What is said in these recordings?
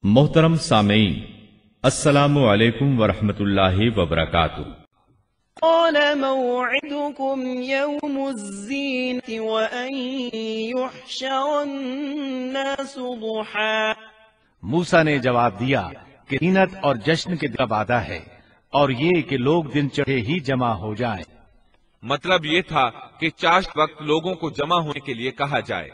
محترم سامعین، السلام علیکم ورحمۃ اللہ وبرکاتہ۔ قال موعدكم يوم الزينة وأن يحشر الناس ضحى۔ موسیٰ نے جواب دیا کہ زینت اور جشن کے دن وعدہ ہے، اور یہ کہ لوگ دن چڑھے ہی جمع ہو جائیں۔ مطلب یہ تھا کہ چاشت وقت لوگوں کو جمع ہونے کے لیے کہا جائے۔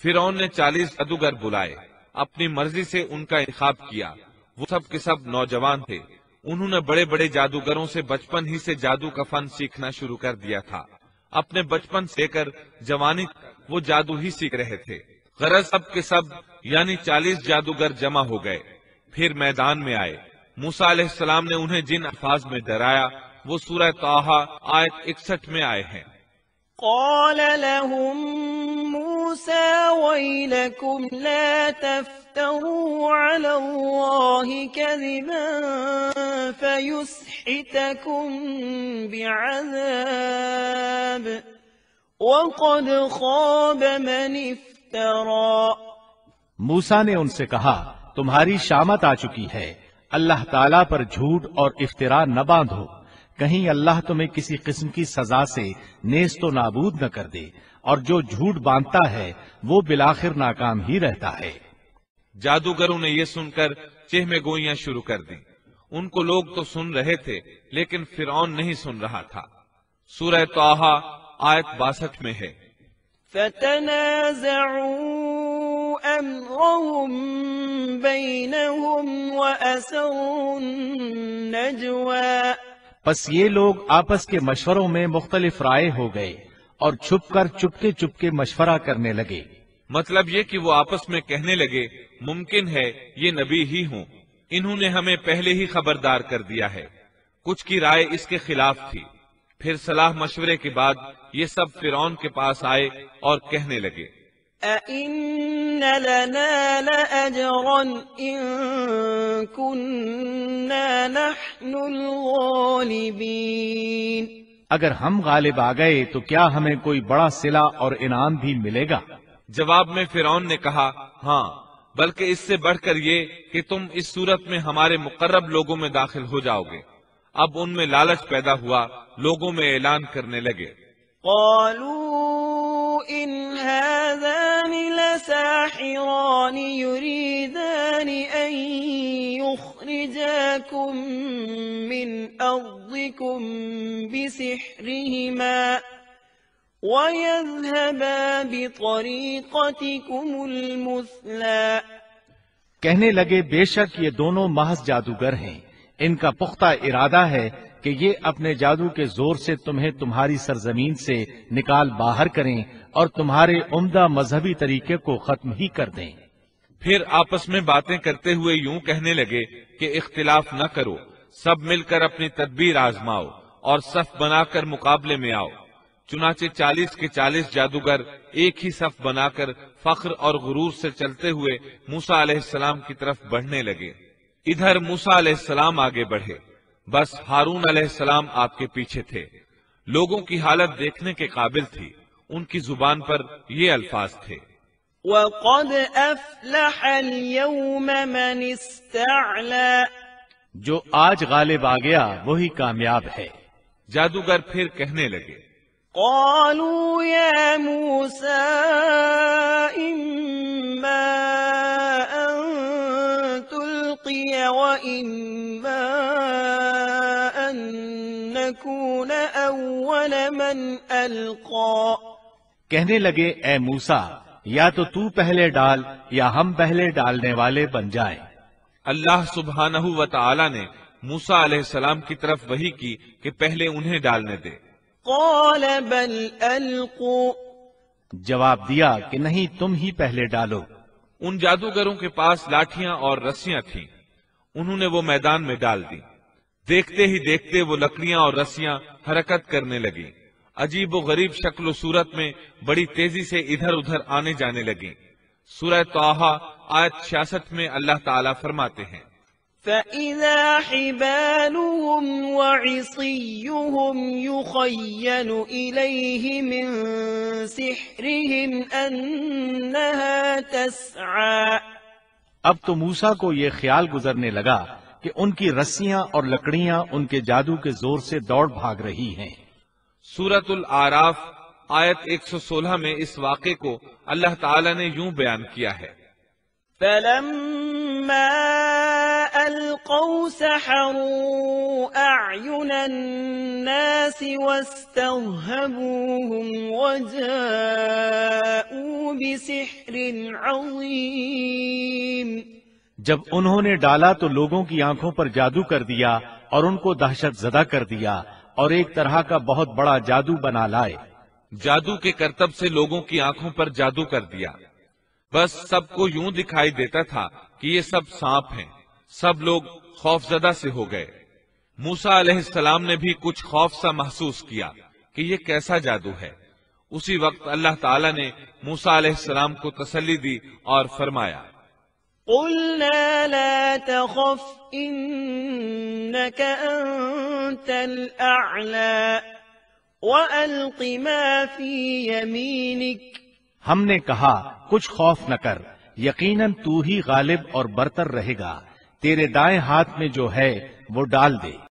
فرعون نے 40 جادوگر بلائے، اپنی مرضی سے ان کا انتخاب کیا۔ وہ سب کے سب نوجوان تھے۔ انہوں نے بڑے بڑے جادوگروں سے بچپن ہی سے جادو کا فن سیکھنا شروع کر دیا تھا۔ اپنے بچپن سے لے کر جوانی تک وہ جادو ہی سیکھ رہے تھے۔ غرض سب کے سب یعنی 40 جادوگر جمع ہو گئے، پھر میدان میں آئے۔ موسیٰ علیہ السلام نے انہیں جن الفاظ میں ڈرایا وہ سورہ طٰہٰ آیت 61 میں آئے ہیں۔ قال لهم موسى ويلكم لا تفتروا على الله كذبا فيسحتكم بعذاب وقد خاب من افترى۔ موسیٰ نے ان سے کہا، تمہاری شامت آ چکی ہے، اللہ تعالیٰ پر جھوٹ اور افتراء نہ باندھو، کہیں اللہ تمہیں کسی قسم کی سزا سے نیست و نابود نہ کر دے، اور جو جھوٹ باندھتا ہے وہ بالآخر ناکام ہی رہتا ہے۔ جادوگروں نے یہ سن کر چہمے گوئیاں شروع کر دیں۔ ان کو لوگ تو سن رہے تھے لیکن فرعون نہیں سن رہا تھا۔ سورہ طٰہٰ آیت 62 میں ہے۔ فتنازعوا أمرهم بينهم وأسروا النجوى۔ پس یہ لوگ آپس کے مشوروں میں مختلف رائے ہو گئے اور چھپ کر چپکے مشورہ کرنے لگے۔ مطلب یہ کہ وہ آپس میں کہنے لگے، ممکن ہے یہ نبی ہی ہوں، انہوں نے ہمیں پہلے ہی خبردار کر دیا ہے۔ کچھ کی رائے اس کے خلاف تھی۔ پھر صلاح مشورے کے بعد یہ سب فرعون کے پاس آئے اور کہنے لگے، أَإِنَّ لَنَا لَأَجْرًا إِن كُنَّا نَحْنُ الْغَالِبِينَ۔ اگر ہم غالب آ گئے تو کیا ہمیں کوئی بڑا صلہ اور انعام بھی ملے گا؟ جواب میں فرعون نے کہا، ہاں، بلکہ اس سے بڑھ کر یہ کہ تم اس صورت میں ہمارے مقرب لوگوں میں داخل ہو جاؤ گے۔ اب ان میں لالچ پیدا ہوا، لوگوں میں اعلان کرنے لگے، قالوا إن هذان لساحران يريدان أن يخرجاكم من أرضكم بسحرهما ويذهبا بطريقتكم المثلى۔ کہنے لگے، بے شک یہ دونوں محض جادوگر ہیں، ان کا پختہ ارادہ ہے کہ یہ اپنے جادو کے زور سے تمہیں تمہاری سرزمین سے نکال باہر کریں اور تمہارے عمدہ مذہبی طریقے کو ختم ہی کر دیں۔ پھر آپس میں باتیں کرتے ہوئے یوں کہنے لگے کہ اختلاف نہ کرو، سب مل کر اپنی تدبیر آزماؤ اور صف بنا کر مقابلے میں آؤ۔ چنانچہ 40 کے 40 جادوگر ایک ہی صف بنا کر فخر اور غرور سے چلتے ہوئے موسیٰ علیہ السلام کی طرف بڑھنے لگے۔ ادھر موسیٰ علیہ السلام آگے بڑھے، بس ہارون علیہ السلام آپ کے پیچھے تھے۔ لوگوں کی حالت دیکھنے کے قابل تھی۔ ان کی زبان پر یہ الفاظ تھے، وَقَدْ أَفْلَحَ الْيَوْمَ مَنِ اسْتَعْلَى۔ جو آج غالب آ گیا وہی کامیاب ہے۔ جادوگر پھر کہنے لگے، قالوا يا موسى إما أن تلقي وإما أن نكون أول من ألقى۔ کہنے لگے، اے موسیٰ، یا تو پہلے ڈال یا ہم پہلے ڈالنے والے بن جائیں۔ اللہ سبحانہ و تعالی نے موسیٰ علیہ السلام کی طرف وحی کی کہ پہلے انہیں ڈالنے دے۔ قال بل ألقوا۔ جواب دیا کہ نہیں، تم ہی پہلے ڈالو۔ ان جادوگروں کے پاس لاٹھیاں اور رسیاں تھیں، انہوں نے وہ میدان میں ڈال دی۔ دیکھتے ہی دیکھتے وہ لکڑیاں اور رسیاں حرکت کرنے لگی، عجیب و غریب شکل و صورت میں بڑی تیزی سے ادھر ادھر آنے جانے لگیں۔ سورہ طٰہٰ آیت 66 میں اللہ تعالیٰ فرماتے ہیں، فَإِذَا حِبَالُهُمْ وَعِصِيُّهُمْ يُخَيَّلُ إِلَيْهِ مِنْ سِحْرِهِمْ أَنَّهَا تَسْعَى۔ اب تو موسیٰ کو یہ خیال گزرنے لگا کہ ان کی رسیاں اور لکڑیاں ان کے جادو کے زور سے دوڑ بھاگ رہی ہیں۔ سورۃ الاعراف آیت 116 میں اس واقعے کو اللہ تعالی نے یوں بیان کیا ہے، فَلَمَّا أَلْقَوْا سَحَرُوا أَعْيُنَ النَّاسِ وَاسْتَرْهَبُوهُمْ وَجَاءُوا بِسِحْرٍ عَظِيمٍ۔ جب انہوں نے ڈالا تو لوگوں کی آنکھوں پر جادو کر دیا اور ان کو دہشت زدہ کر دیا اور ایک طرح کا بہت بڑا جادو بنا لائے۔ جادو کے کرتب سے لوگوں کی آنکھوں پر جادو کر دیا، بس سب کو یوں دکھائی دیتا تھا کہ یہ سب سانپ ہیں۔ سب لوگ خوف زدہ سے ہو گئے۔ موسیٰ علیہ السلام نے بھی کچھ خوف سا محسوس کیا کہ یہ کیسا جادو ہے۔ اسی وقت اللہ تعالی نے موسیٰ علیہ السلام کو تسلی دی اور فرمایا، قُلْنَا لَا تَخَفْ إِنَّكَ أَنْتَ الْأَعْلَى وَأَلْقِ مَا فِي يَمِينِكَ۔ ہم نے کہا کچھ خوف نہ کر، یقیناً تو ہی غالب اور برتر رہے گا، تیرے دائیں ہاتھ میں جو ہے وہ ڈال دے۔